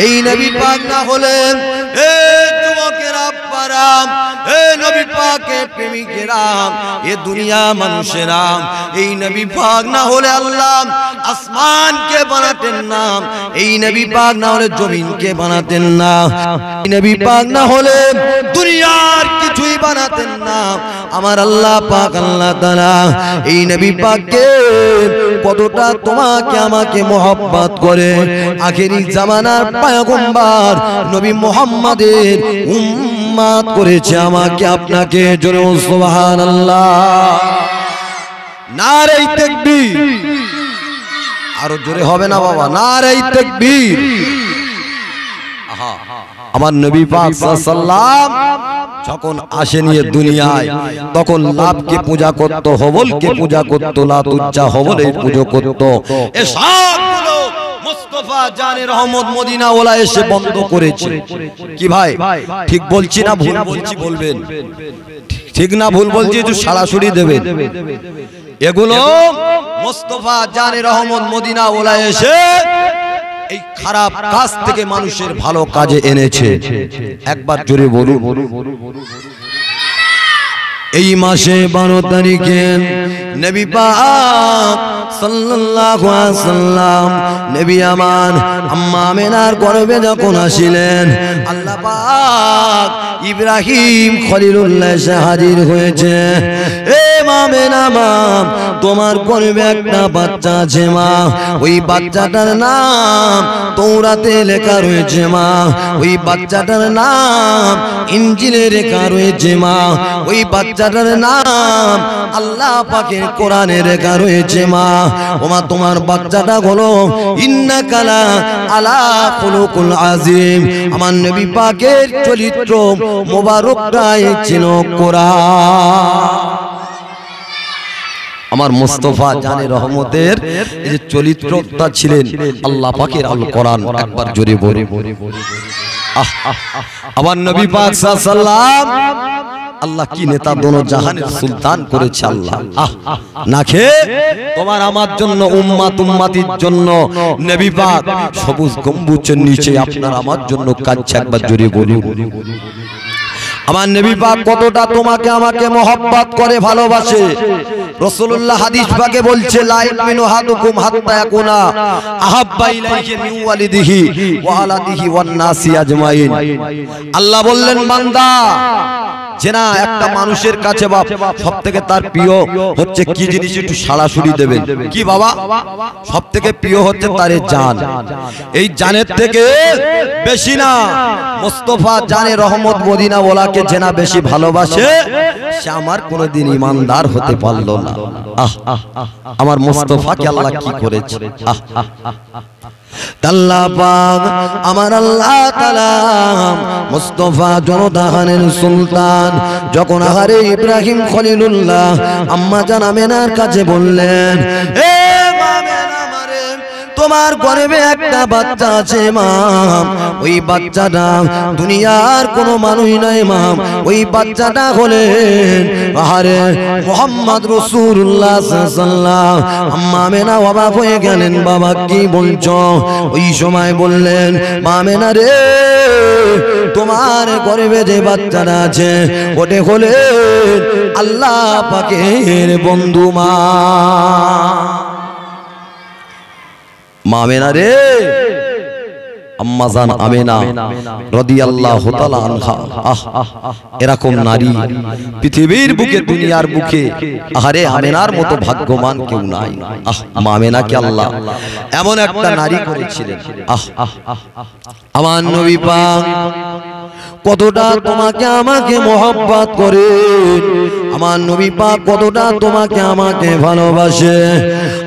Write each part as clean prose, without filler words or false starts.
এই নবী পাক না হলে এ যুবকেরা পারা এ নবী পাকের প্রেমিকেরা এ দুনিয়া মানুষেরা এই নবী পাক না হলে আল্লাহ আসমানকে বানাতেন না, এই নবী পাক না হলে জমিনকে বানাতেন না, এই নবী পাক না হলে দুনিয়ার কিছুই বানাতেন না। আমার আল্লাহ পাক আল্লাহ তাআলা এই নবী পাককে কতটা তোমাকে আমাকে মহব্বত করে আখেরি জামানার পয়গম্বর নবী মুহাম্মাদের উম্মত করেছে আমাকে আপনাকে। জোরে সুবহানাল্লাহ, নারে তাকবীর। আরো জোরে হবে না বাবা, নারে তাকবীর। আমার নবী পাক সাল্লাল্লাহু আলাইহি ওয়াসাল্লাম যখন আসেন এই দুনিয়ায় তখন লাভকে পূজা করত, হবলকে পূজা করত, লাতুজ্জা হবলের পূজা করত। এ সবগুলো মুস্তাফা জানে রহমত মদিনা ওয়ালা এসে বন্ধ করেছে। কি ভাই ঠিক বলছি না ভুল বলছি বলবেন? ঠিক না ভুল বলছি একটু সরাসরি দেবেন। এগুলো মুস্তাফা জানে রহমত মদিনা ওয়ালা এসে এই খারাপ কাজ থেকে মানুষের ভালো কাজে এনেছে। একবার জোরে বলুন। এই মাসে 12 তারিখে নবী পাক সাল্লাল্লাহু আলাইহি ওয়াসাল্লাম নবী আমার আম্মা আমিনার গর্ভে যখন আসিলেন আল্লাহ পাক ইব্রাহিম খলিলুল্লাহ এসে হাজির হয়েছে। এ মা আমিনা মা, তোমার গর্ভে একটা বাচ্চা আছে মা, ওই বাচ্চাটার নাম তৌরাতে লেখা রয়েছে মা, ওই বাচ্চাটার নাম ইনজিলে লেখা রয়েছে মা, ওই বাচ্চাটার নাম আল্লাহ পাকের কোরআনে লেখা রয়েছে মা। ওমা তোমার বাচ্চাটা হলো ইন্নাকা লা আলা খুলুকুল আযীম। আমার নবী পাকের চরিত্র মোবারকটাই ছিল কোরআন। আমার মুস্তাফা জানে রহমতের এই যে চরিত্রটা ছিলেন আল্লাহ পাকের আল কোরআন। একবার জোরে বলে আমার নবী পাক সাল্লাল্লাহু আলাইহি ওয়াসাল্লাম আল্লাহ কি নেতা, দোনো জাহানের সুলতান করেছে আল্লাহ। না খেয়ে তোমার আমার জন্য উম্মাত উম্মাতির জন্য নবী পাক সবুজ গম্বুজের নিচে আপনার আমার জন্য কাঁদছে। একবার জোরে বলুন। আমার নবী পাক কতটা তোমাকে আমাকে মহব্বত করে ভালোবাসে। রাসূলুল্লাহ হাদিস পাকে বলছে লা ইউমিনু আহাদুকুম হাত্তা ইয়াকুনা আহাব্বা ইলাইহি মিন ওয়ালিদিহি ওয়া আলাদিহি ওয়ান নাসি আজমাইন। আল্লাহ বললেন বান্দা যে না একটা মানুষের কাছে বাপ সবথেকে তার প্রিয় হচ্ছে কি জিনিস একটু সরাসরি দেবেন। কি বাবা? সবথেকে প্রিয় হচ্ছে তার জান। এই জানের থেকে বেশি না মুস্তাফা জানে রহমত মদিনা ওয়ালাকে যে না বেশি ভালোবাসে সে আমার কোনোদিন ঈমানদার হতে পারলো না। আমার মুস্তাফাকে আল্লাহ কি করেছে। আল্লাহ পাক আমার আল্লাহ তাআলা মুস্তাফা জনতাহানের সুলতান যখন আহারে ইব্রাহিম খলিলুল্লাহ আম্মা জান আমিনার কাছে বললেন, এ মা আমিনা মারে তোমার গর্ভে একটা বাচ্চা আছে মা, ওই বাচ্চাটা দুনিয়ার কোনো মানুষ নাই মা, ওই বাচ্চাটা হলেন আহারে মুহাম্মদ রাসূলুল্লাহ সাল্লাল্লাহু আলাইহি ওয়াসাল্লাম। আম্মা আমিনা অবাক হয়ে গেলেন, বাবা কি বলছো? ওই সময় বললেন, মা আমিনা রে তোমার গর্ভে যে বাচ্চাটা আছে ওটা হলেন আল্লাহ পাকের বন্ধু মা। মা আমিনা রে, আম্মা জান আমিনা রাদিয়াল্লাহু তাআলা আনহা। এরকম নারী পৃথিবীর বুকে দুনিয়ার বুকে আহারে আমিনার মতো ভাগ্যবান কেউ নাই। মা আমিনাকে আল্লাহ এমন একটা নারী করেছিলেন। আমার নবী পাক কতটা তোমাকে আমাকে মহব্বত করে, আমার নবী পাক কতটা তোমাকে আমাকে ভালোবাসে।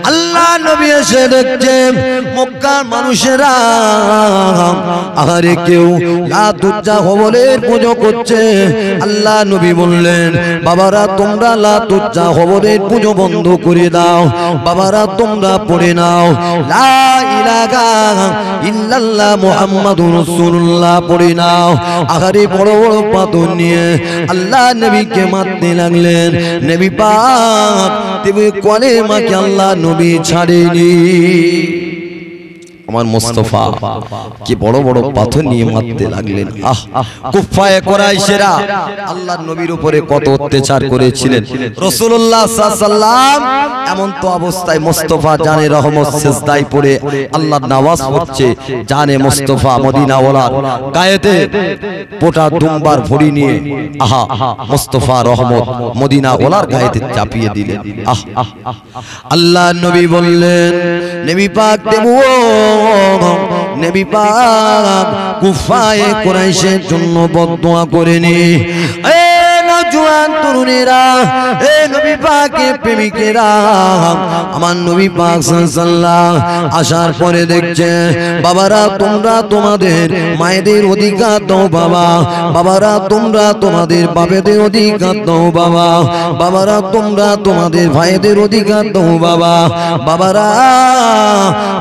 আল্লাহ নবী এসে দেখছেন মক্কার মানুষেরা আহারে কেউ লাতুজ্জা হবলের পূজা করছে। আল্লাহ নবী বললেন, বাবারা তোমরা লাতুজ্জা হবলের পূজা বন্ধ করে দাও, বাবারা তোমরা পড়ে নাও লা ইলাহা ইল্লাল্লাহ মুহাম্মাদুর রাসূলুল্লাহ পড়ে নাও। আহারে বড় বড় পাথর নিয়ে আল্লাহ নবীকে মারতে লাগলেন। নবী পাক তুমি কলেমাকে আল্লাহ নবী ছাড়েনি। আমার মুস্তাফা কি বড় বড় পাথর নিয়ে মারতে লাগলেন। কুফায়ে কুরাইশেরা আল্লাহর নবীর উপরে কত অত্যাচার করেছিলেন। রাসূলুল্লাহ সাল্লাল্লাহু আলাইহি ওয়াসাল্লাম এমন তো অবস্থায় মুস্তাফা জানে রহমত সিজদায় পড়ে আল্লাহর নামাজ পড়ছে, জানে মুস্তাফা মদিনাওয়ালার গায়েতে পোটা দুম্বার ভরি নিয়ে মুস্তাফা রহমত মদিনাওয়ালার গায়েতে চাপিয়ে দিলেন। আল্লাহর নবী বললেন, নবী পাক দেবো, নবী পাক কুফায়ে কুরাইশের জন্য বদদোয়া করেনি। জওয়ান তরুণেরা, এ নবী পাকের প্রেমিকেরা, আমার নবী পাক সাল্লাল্লাহু আসার পরে দেখছে বাবারা তোমরা তোমাদের মায়েদের অধিকার দাও বাবা, বাবারা তোমরা তোমাদের বাবাদের অধিকার দাও বাবা, বাবারা তোমরা তোমাদের ভাইদের অধিকার দাও বাবা, বাবারা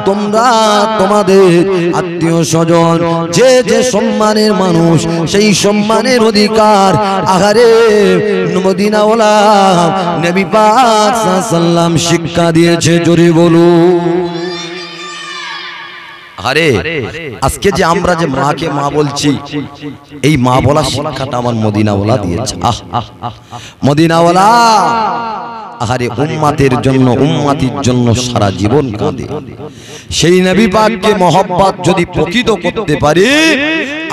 তোমরা তোমাদের আত্মীয় স্বজন যে যে সম্মানের মানুষ সেই সম্মানের অধিকার আহারে মদিনাওয়ালা নবী পাক সাল্লাল্লাহু আলাইহি ওয়াসাল্লাম শিক্ষা দিয়েছে। জোরে বলুন। আরে আজকে যে আমরা যে মাকে মা বলছি, এই মা বলা শিক্ষাটা আমার মদিনাওয়ালা দিয়েছে। মদিনাওয়ালা আহারে উম্মতের জন্য উম্মতির জন্য সারা জীবন কাঁদে। সেই নবী পাককে মহব্বত যদি প্রকৃত করতে পারি,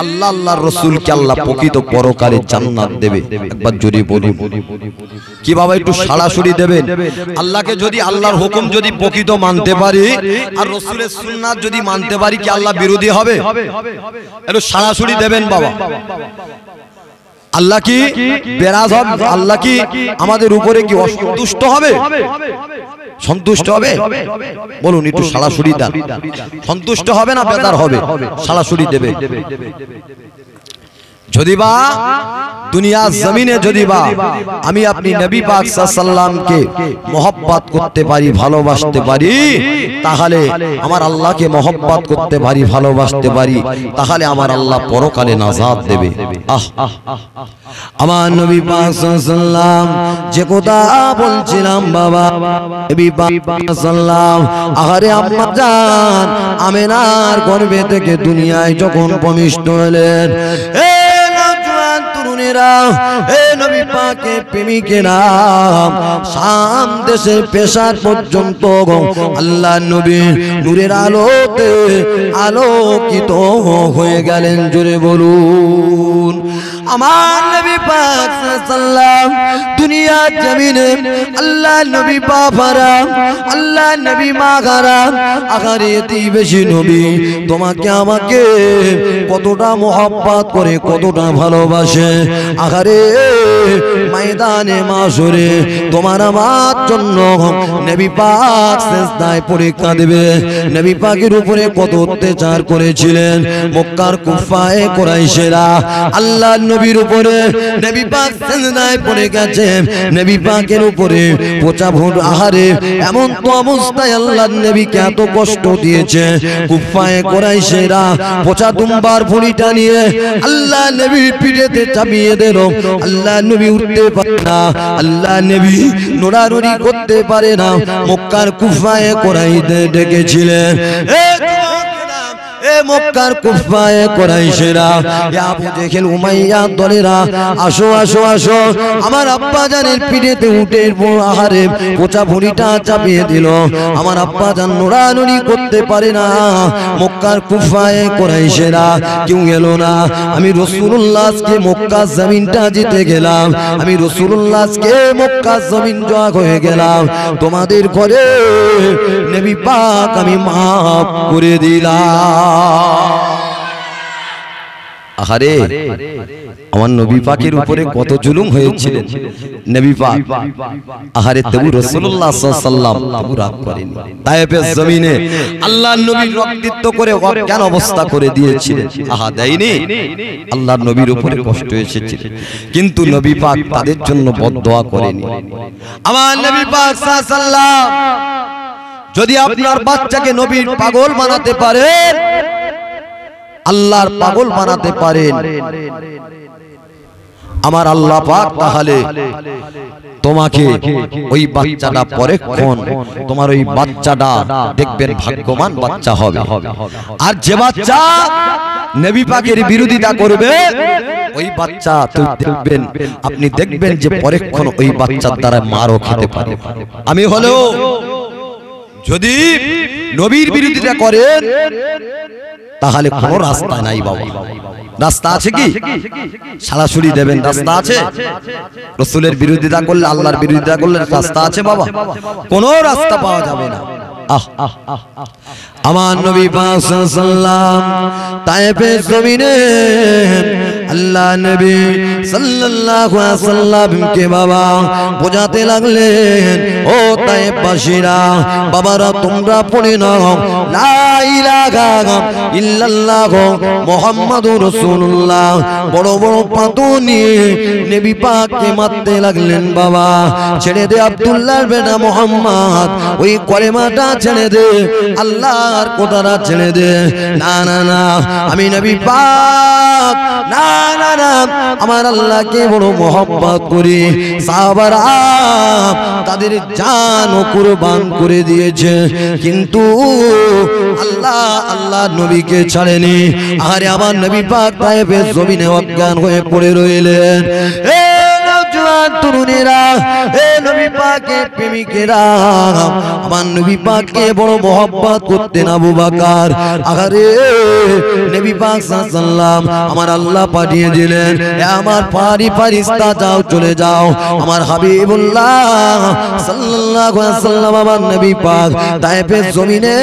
আল্লাহ আল্লাহর রাসূলকে আল্লাহ প্রকৃত পরকালে জান্নাত দেবে। একবার জোরে বলুন। কিভাবে একটু সরাসরি দেবেন? আল্লাহকে যদি আল্লাহর হুকুম যদি প্রকৃত মানতে পারি আর রাসূলের সুন্নাত যদি মানতে পারি, কি আল্লাহ বিরোধী হবে? একটু সরাসরি দেবেন বাবা। আল্লাহ কি বেরাজ হবে? আল্লাহ কি আমাদের উপরে কি অসন্তুষ্ট হবে? সন্তুষ্ট হবে? বলুন একটু সরাসরি দেন। সন্তুষ্ট হবে না বেজার হবে? সরাসরি দেবে। যদি বা দুনিয়ার জমিনে যদি বা আমি আপনি নবী পাক সাল্লাল্লাহু আলাইহি ওয়াসাল্লামকে মহব্বত করতে পারি, ভালোবাসতে পারি, তাহলে আমার আল্লাহকে মহব্বত করতে পারি, ভালোবাসতে পারি, তাহলে আমার আল্লাহ পরকালে নাজাত দেবে। আমার নবী পাক সাল্লাল্লাহু আলাইহি ওয়াসাল্লাম যে কথা বলছিলাম বাবা, নবী পাক সাল্লাল্লাহু আহারে আম্মা জান আমেনার গর্ভে থেকে দুনিয়ায় যখন প্রবিষ্ট হলেন, নবী পাকের প্রেমিকেরা শাম দেশের পেশার পর্যন্ত আল্লাহ নবী নূরের আলোতে আলোকিত হয়ে গেলেন। জোরে বলুন। আমার নবী পাক সাল্লাল্লাহু দুনিয়ার জমিনে আল্লাহ নবী বাবারা, আল্লাহ নবী মাগারা, আগারে এতেই বেশি নবী তোমাকে আমাকে কতটা মহব্বত করে, কতটা ভালোবাসে। আগারে ময়দানে মাশরে তোমার আমার জন্য নবী পাক সিজদায় পড়ে কাঁদবে। নবী পাকের উপরে কত অত্যাচার করেছিলেন মক্কার কুফায়ে কুরাইশেরা। আল্লাহ নবীর উপরে নবী পাক সিজদায় পড়ে গেছে, নবী পাকের উপরে পচা ভোট আহারে এমন তো অবস্থায় আল্লাহর নবীকে এত কষ্ট দিয়েছে কুফায়ে কুরাইশেরা। পচা দুম্বার ভুঁড়িটা নিয়ে আল্লাহ নবীর পিঠেতে চাপিয়ে দিল। আল্লাহ নবী উঠতে পারে না, আল্লাহ নবী নড়ানড়ি করতে পারে না। মক্কার কুফায়ে কুরাইশদের ডেকেছিলেন, মক্কার কুফায়ে কুরাইশেরা, আবু জেহেল উমাইয়া দলেরা, আসো আসো আসো। আমার আব্বা জানের পিঠেতে উঠে আহারে পচা ভুঁড়িটা চাপিয়ে দিল। আমার আব্বা জান নড়ানড়ি করতে পারে না। মক্কার কুফায়ে কুরাইশেরা কেউ এলো না। আমি রাসূলুল্লাহকে মক্কা জমিনটা জিতে গেলাম, আমি রাসূলুল্লাহকে মক্কা জমিন জয় হয়ে গেলাম। তোমাদের ঘরে নবী পাক আমি মাফ করে দিলাম। আহারে আমার নবী পাকের উপরে কত জুলুম হয়েছিল নবী পাক, আহারে তবু রাসূলুল্লাহ সাল্লাল্লাহু আলাইহি ওয়াসাল্লাম তবু রাগ করেনি। তায়েফের জমিনে আল্লাহর নবীর রক্তাক্ত করে অজ্ঞান অবস্থা করে দিয়েছিলেন। আহা দেয়নি? আল্লাহর নবীর উপরে কষ্ট এসেছিল, কিন্তু নবী পাক তাদের জন্য বদদোয়া করেনি। আমার নবী পাক সাল্লাল্লাহু আলাইহি ওয়াসাল্লাম যদি আপনার বাচ্চাকে নবীর পাগল বানাতে পারেন, আল্লাহর পাগল বানাতে পারেন, আমার আল্লাহ পাক তাহলে তোমাকে ওই বাচ্চাটা পরেক্ষণ তোমার ওই বাচ্চাটা দেখবেন ভাগ্যবান বাচ্চা হবে। আর যে বাচ্চা নবী পাকের বিরোধিতা করবে ওই বাচ্চা দেখবেন, আপনি দেখবেন যে পরেক্ষণ ওই বাচ্চার দ্বারা মারও খেতে পারে। আমি হলেও যদি নবীর বিরোধিতা করেন তাহলে কোনো রাস্তা নাই বাবা। রাস্তা আছে কি? সরাসরি দেবেন রাস্তা আছে? রাসূলের বিরোধিতা করলে, আল্লাহর বিরোধিতা করলে রাস্তা আছে বাবা? কোনো রাস্তা পাওয়া যাবে না। আমার নবী পাক সাল্লাল্লাহু তায়েফের জমিনে আল্লাহ নবী সাল্লাল্লাহু আলাইহি ওয়াসাল্লাম কে বাবা বোঝাতে লাগলেন, ও তায়েফবাসীরা বাবারা তোমরা পড়ে নাও লা ইলাহা ইল্লাল্লাহ মুহাম্মাদুর রাসূলুল্লাহ। বড় বড় পাথর নিয়ে নবী পাককে মারতে লাগলেন। বাবা ছেড়ে দে আব্দুল্লাহর বেটা মুহাম্মদ, ওই কলেমাটা ছেড়ে দে, আল্লাহর কথাটা ছেড়ে দে। না না না, আমি নবী পাক, না না না, আমার আল্লাহকে বড় মোহাব্বত করি। সাহাবারা তাদের জান কুরবান করে দিয়েছে, কিন্তু আল্লাহ আল্লাহ নবীকে ছাড়েনি। আরে আমার নবী পাক তায়েফের জমিনে অজ্ঞান হয়ে পড়ে রইলেন। তরুণেরা, এ নবী পাকের প্রেমিকেরা, আমার নবী পাককে বড় মোহাব্বত করতেন আবু বকর। আরে নবী পাক সাল্লাল্লাহু আমার আল্লাহ পাঠিয়ে দিলেন, আমার ফারিস্তা যাও চলে যাও, আমার হাবিবুল্লাহ সাল্লাল্লাহু আলাইহি ওয়াসাল্লাম আমার নবী পাক তায়েফের জমিনে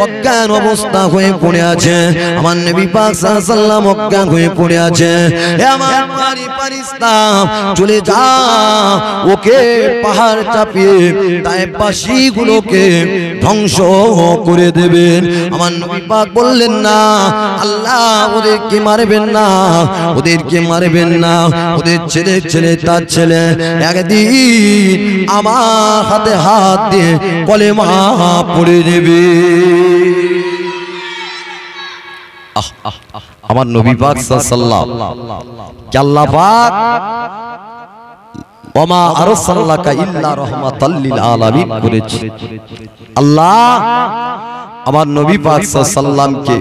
অজ্ঞান অবস্থা হয়ে পড়ে আছে। আমার নবী পাক সাল্লাল্লাহু অজ্ঞান হয়ে পড়ে আছে। আমার ফারিস্তা চলে যা, ওকে পাহাড় চাপিয়ে তায়েফবাসী গুলোকে ধ্বংস করে দেবেন। আমার নবী পাক বললেন, না আল্লাহ ওদেরকে মারবেন না, ওদেরকে মারবেন না, ওদের ছেলে ছেলে তার ছেলে একদিন আমার হাতে হাত দিয়ে কলেমা পড়ে দেবে। আমার নবী পাক সাল্লাল্লাহু কে আল্লাহ পাক ওমা আরসালনাকা ইল্লা রাহমাতাল লিল আলামিন করেছে। আল্লাহ আমার নবী পাক সাল্লাল্লাহু কে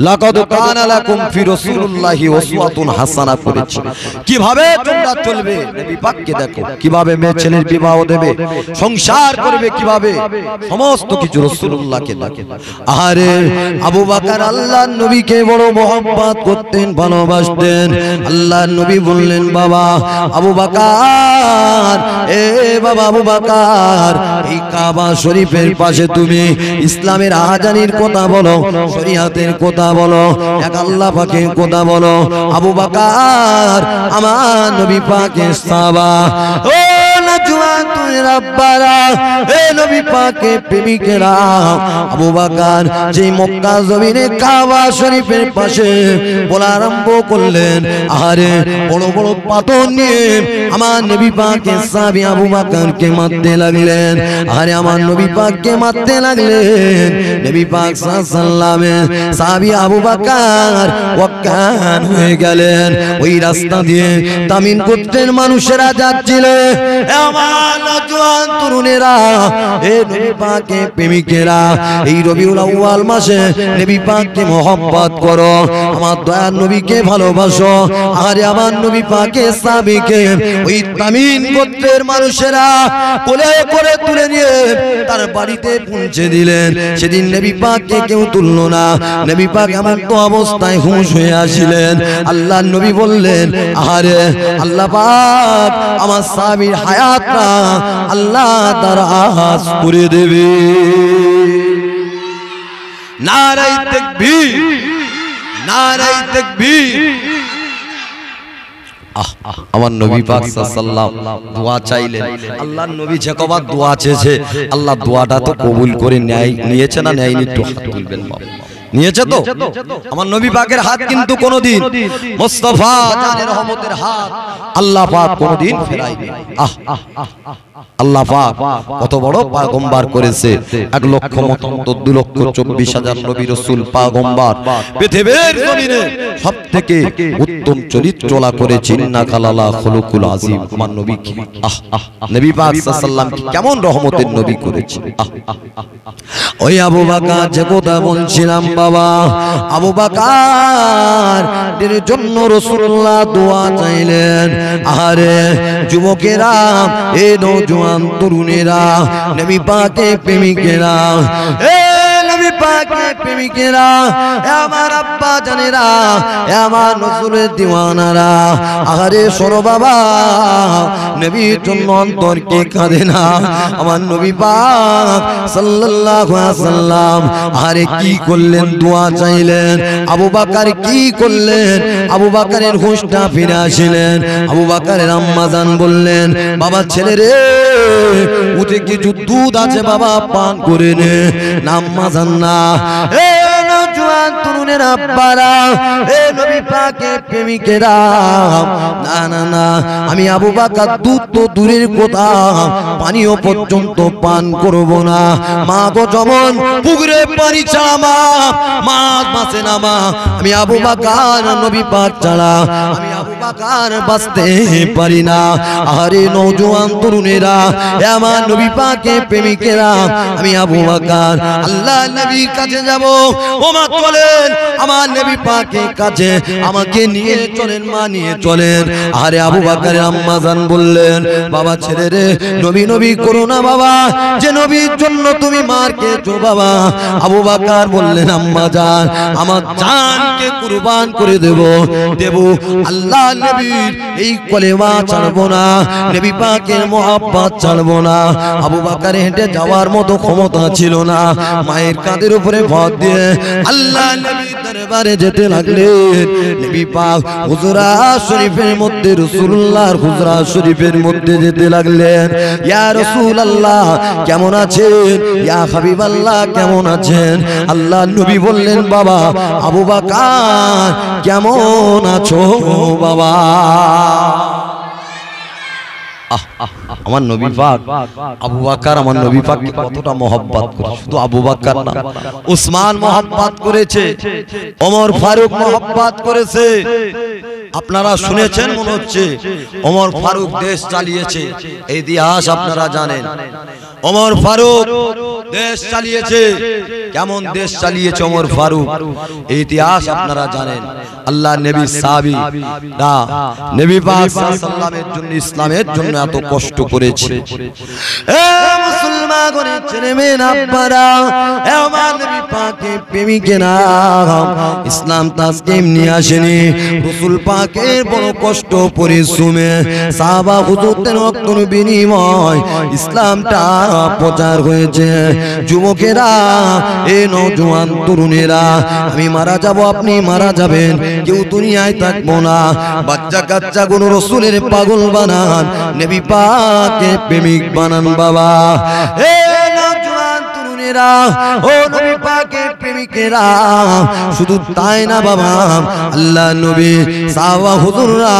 লাকাদ কানা লাকুম ফি রাসূলিল্লাহি উসওয়াতুন হাসানাহ করেছে। কিভাবে তোমরা চলবে নবী পাককে দেখো, কিভাবে মেয়ে ছেলের বিবাহ দেবে, সংসার করবে কিভাবে, সমস্ত কিছু রাসূলুল্লাহকে দেখো। আরে আবু বকর আল্লাহর নবীকে বড় মোহাব্বত করতেন, ভালোবাসতেন। আল্লাহর নবী বললেন, বাবা আবু বকর, এ বাবা আবু বকর, এই কাবা শরীফের পাশে তুমি ইসলামের আজানির কথা বলো, শরীয়তের কথা বলো, এক আল্লাহ পাকের কথা বলো। আবু বকর আমার নবী পাকের সাহাবা। ও নজওয়ান রাব্বারা, এ নবী পাকের প্রেমিকেরা, আবু বকর যে মক্কা জমিনে কাবা শরীফের পাশে বলা আরম্ভ করলেন, আরে বড় বড় পাথর নিয়ে আমার নবী পাকের সাহাবী আবু বকরকে মারতে লাগলেন। আরে আমার নবী পাককে মারতে লাগলেন। নবী পাক সাল্লাল্লাহু সাহাবী আবু বকর অজ্ঞান হয়ে গেলেন। ওই রাস্তা দিয়ে তামিম গোত্রের মানুষেরা যাচ্ছিল। আমার নওজোয়ান তরুণেরা, এ নবী পাকের প্রেমিকেরা, এই রবিউল আউয়াল মাসে নবী পাককে মোহাব্বত করো, আমার দয়ার নবীকে ভালোবাসো। আরে আমার নবী পাকের সাহাবীকে ওই তামিম গোত্রের মানুষেরা কোলে করে তুলে নিয়ে তার বাড়িতে পৌঁছে দিলেন। সেদিন নবী পাককে কেউ তুললো না। নবী পাক এমন তো অবস্থায় হুঁশ হয়ে আসিলেন। আল্লাহর নবী বললেন, আরে আল্লাহ পাক আমার সাহাবীর হায়াতটা আল্লাহ তার আহাজ করে দেবে। নারায়ে তাকবীর, নারায়ে তাকবীর। আমার নবী পাক সাল্লাল্লাহু দোয়া চাইলেন। আল্লাহর নবী যে কবার দোয়া চেয়েছে, আল্লাহ দোয়াটা তো কবুল করে নিয়েছে না নেয়নি? একটু হাত তুলবেন বাবা। নিয়েছে তো? আমার নবী পাকের হাত কিন্তু কোনোদিন মুস্তাফা জানের রহমতের হাত আল্লাহ পাক কোনোদিন ফেরায়নি। আল্লাহ পাক কত বড় পয়গম্বর করেছে, 1,24,000 নবী রাসূল পয়গম্বর পৃথিবীর জমিনে সবথেকে উত্তম চরিত্রলা করেছে। ইন্নাকা লালা খুলুকুল আযীম। আমার নবী কি নবী পাক সাল্লাল্লাহু আলাইহি ওয়াসাল্লাম কেমন রহমতের নবী করেছে। ওই আবু বকর যে কথা বলছিলাম বাবা, আবু বকর এর জন্য রাসূলুল্লাহ দোয়া চাইলেন। আরে যুবকেরা, এ নওজোয়ান তরুণেরা, নবী পাকের প্রেমিকেরা, এ নবী পাকের প্রেমিকেরা, আমার আব্বা জানেরা, আমার রাসূলের দিওয়ানারা, আরে শোনো বাবা, নবীর জন্য অন্তর কে কাঁদে না? আমার নবী পাক সাল্লাল্লাহু আলাইহি ওয়াসাল্লাম আরে কি করলেন? দোয়া চাইলেন। আবু বকর কি করলেন? আবু বকরের হুঁশটা ফিরে আসলেন। আবু বকরের আম্মা জান বললেন, বাবা ছেলে রে, উঠে কিছু দুধ আছে বাবা, পান করে নে। আম্মা জান না, এ নওজোয়ান তরুণের আব্বারা, এ নবী পাকের প্রেমিকেরা, না না না, আমি আবু বকর দুধ তো দূরের কথা, পানিও পর্যন্ত পান করব না। মা গো, যেমন পুকুরে পানি ছাড়া মাছ বাঁচে না মা, আমি আবু বকর নবী পাক ছাড়া আমি আবু বকর বাঁচতে পারি না। আরে নওজোয়ান তরুণেরা, আমার নবী পাকের প্রেমিকেরা, আমি আবু বকর আল্লাহ নবীর কাছে যাব। ও মা চলেন আমার নবী পাকের কাছে, আমাকে নিয়ে চলেন মা, নিয়ে চলেন। আরে আবু বকরের আম্মা জান বললেন, বাবা ছেলে রে, নবী নবী করো না বাবা, যে নবীর জন্য তুমি মার খেয়েছো বাবা। আবু বকর বললেন, আম্মা জান, আমার জানকে কুরবান করে দেব, আল্লাহ নবীর এই কলেমা ছাড়বো না, নবী পাকের মহব্বত ছাড়বো না। আবু বকর হেঁটে যাওয়ার মতো ক্ষমতা ছিল না, মায়ের কাঁধের উপরে ভর দিয়ে আল্লাহ নবীর দরবারে যেতে লাগলেন। নবী পাক হুজরা শরীফের মধ্যে, রাসূলুল্লাহর হুজরা শরীফের মধ্যে যেতে লাগলেন। ইয়া রাসূলুল্লাহ কেমন আছেন? ইয়া হাবিবাল্লাহ কেমন আছেন? আল্লাহ নবী বললেন, বাবা আবু বকর কেমন আছো বাবা? আমার নবী পাক আবু বকর আমার নবী পাককে কতটা মহব্বত করে। শুধু আবু বকর না, উসমান মহব্বত করেছে, ওমর ফারুক মহব্বত করেছে। আপনারা শুনেছেন মনে হচ্ছে, ওমর ফারুক দেশ চালিয়েছে, এই ইতিহাস আপনারা জানেন। ওমর ফারুক দেশ চালিয়েছে, কেমন দেশ চালিয়েছে ওমর ফারুক, এই ইতিহাস আপনারা জানেন। আল্লাহ নবী সাহাবী না, নবী পাক সাল্লাল্লাহু আলাইহি ওয়াসাল্লামের জন্য, ইসলামের জন্য এত কষ্ট করেছে। এ মুসলমানের ছেলে মেয়ে আব্বারা, এ আমার নবী পাকের প্রেমিকেরা, ইসলাম তাসকিম নিয়ে আসেনি। রাসূল পাকের বড় কষ্ট পরিশ্রমে সাহাবা হুজুরদের রক্তের বিনিময় ইসলামটা প্রচার হয়েছে। যুবকেরা, এ নওজোয়ান তরুণেরা, আমি মারা যাব, আপনি মারা যাবেন, কেউ দুনিয়ায় থাকবো না। বাচ্চা কাচ্চা কোন রাসূলের পাগল বানান, নবী পাকের প্রেমিক বানান বাবা। এ নওজোয়ান তরুণেরা, ও নবী পাকের প্রেমিকেরা, শুধু তাই না বাবা, আল্লাহ নবী সাহাবা হুজুররা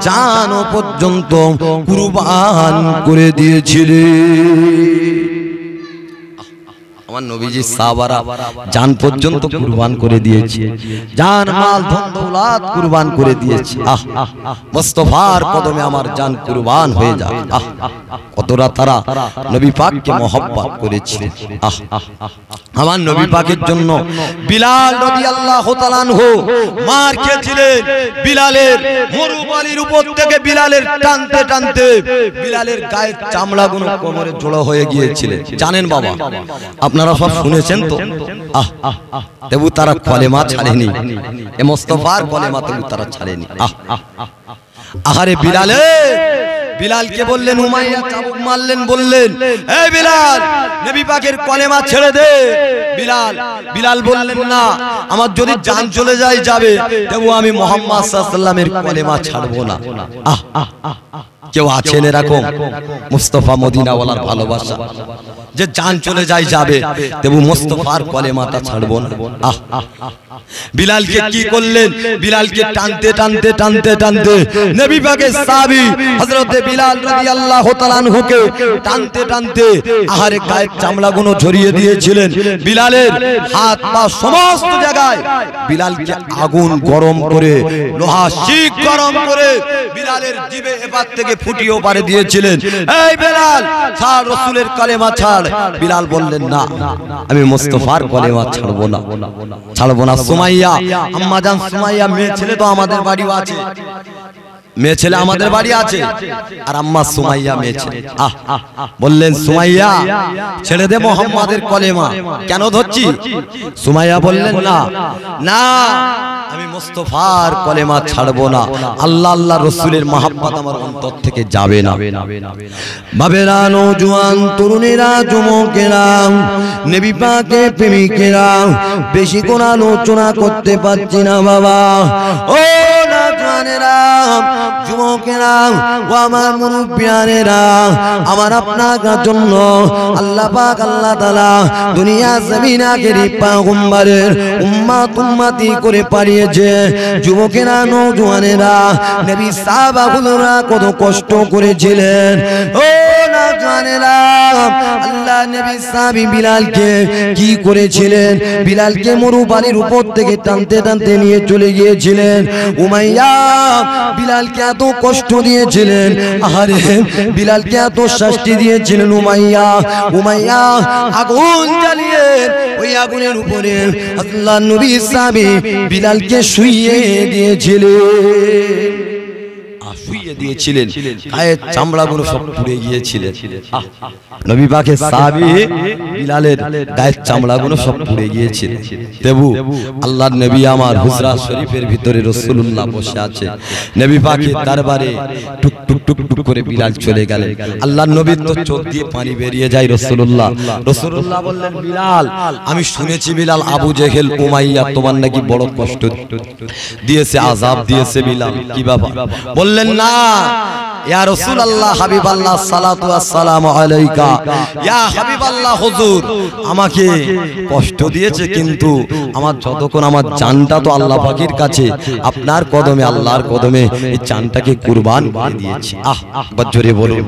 জান পর্যন্ত কুরবান করে দিয়েছিলেন। আমার নবীজি সাহাবারা জান পর্যন্ত কুরবান করে দিয়েছে, জান মাল ধন দৌলত কুরবান করে দিয়েছে। মুস্তাফার কদমে আমার জান কুরবান হয়ে যায়। কতটা তারা নবী পাককে মহব্বত করেছে। আমার নবী পাকের জন্য বিলাল রাদিয়াল্লাহু তাআলা আনহু মার খেয়েছিলেন। বিলালের মরুবালির উপর থেকে বিলালের টানতে টানতে বিলালের গায়ের চামড়াগুলো কোমরে জড়ো হয়ে গিয়েছিল, জানেন বাবা? আপনারা সব শুনেছেন তো। তবু তারা কলেমা ছাড়েনি, এ মুস্তাফার কলেমা তবু তারা ছাড়েনি। আহারে বিলালকে বললেন, উমাইয়া চাবুক মারলেন, বললেন, এ বিলাল, নবী পাকের কলেমা ছেড়ে দে। বিলাল বললেন, না, আমার যদি জান চলে যায় যাবে, তবু আমি মুহাম্মদ সাল্লাল্লাহু আলাইহি ওয়াসাল্লামের কলেমা ছাড়বো না। কেউ আছেন এরকম মুস্তাফা মদিনাওয়ালার ভালোবাসা যে জান চলে যায় যাবে তবু মুস্তাফার কলেমাটা ছাড়বো না। বিলালকে কি করলেন? বিলালকে টানতে টানতে টানতে টানতে নবী পাকের সাহাবী হযরত বিলাল রাদিয়াল্লাহু তাআলা আনহুকে টানতে টানতে আহারে গায়ের চামড়াগুলো ঝরিয়ে দিয়েছিলেন। বিলালের হাত পা সমস্ত জায়গায় বিলালকে আগুন গরম করে লোহা শিক গরম করে বিলালের জিবে এপার থেকে ফুটিয়ে ওপারে দিয়েছিলেন। এই বিলাল ছাড়, রাসূলের কলেমা ছাড়। বিলাল বললেন না, আমি মুস্তাফার কলেমা ছাড়বো না, ছাড়বো না। সুমাইয়া আম্মা জান সুমাইয়া মেয়ে ছেলে তো আমাদের বাড়িও আছে, মেয়ে ছেলে আমাদের বাড়ি আছে, আর আম্মা সুমাইয়া মেয়ে ছেলে। বললেন সুমাইয়া ছেড়ে দে মুহাম্মাদের কলেমা, কেন ধরছি? সুমাইয়া বললেন না না, আমি মুস্তাফার কলেমা ছাড়বো না, আল্লাহ আল্লাহ রাসূলের মহব্বত আমার অন্তর থেকে যাবে না। বাবেরা নওজোয়ান তরুণেরা যুবকেরা নবী পাকের প্রেমিকেরা বেশি কোন আলোচনা করতে পারছি না বাবা। ও নওজোয়ানেরা যুবকেরা ও আমার মুরব্বিয়ানেরা, আমার আপনার জন্য আল্লাহ পাক আল্লাহ তাআলা দুনিয়া জমিন আখেরি পয়গম্বরের উম্মত উম্মতি করে পাঠিয়েছে। যুবকেরা নওজোয়ানেরা নবী সাহাবাগুলোরা কত কষ্ট করেছিলেন। ও নওজোয়ানেরা আল্লাহ নবী সাহাবী বিলালকে কি করেছিলেন? বিলালকে মরুবালির উপর থেকে টানতে টানতে নিয়ে চলে গিয়েছিলেন। উমাইয়া বিলালকে এত কষ্ট দিয়েছিলেন, আরে বিলালকে এত শাস্তি দিয়েছিলেন। উমাইয়া আগুন জ্বালিয়ে ওই আগুনের উপরে আল্লাহ নবী সাহাবী বিলালকে শুইয়ে দিয়েছিলেন, গায়ের চামড়াগুলো সব পুড়ে গিয়েছিলেন। নবী পাকের সাহাবী বিলালের গায়ের চামড়াগুলো সব পুড়ে গিয়েছিল। তবু আল্লাহর নবী আমার হুজরা শরীফের ভিতরে রাসূলুল্লাহ বসে আছে, নবী পাকের দরবারে টুক টুক টুক টুক করে বিলাল চলে গেলেন। আল্লাহর নবীর তো চোখ দিয়ে পানি বেরিয়ে যায়। রাসূলুল্লাহ বললেন, বিলাল আমি শুনেছি বিলাল আবু জেহেল উমাইয়া তোমার নাকি বড় কষ্ট দিয়েছে, আযাব দিয়েছে। বিলাল কি ব্যাপার? বললেন না ইয়া রাসূলুল্লাহ হাবিবাল্লাহ সালাতু ওয়াসসালামু আলাইকা, ইয়া হাবিবাল্লাহ হুজুর আমাকে কষ্ট দিয়েছে, কিন্তু আমার যতক্ষণ আমার জানটা তো আল্লাহ পাকের কাছে, আপনার কদমে আল্লাহর কদমে এই জানটাকে কুরবান করে দিয়েছি। একবার জোরে বলুন।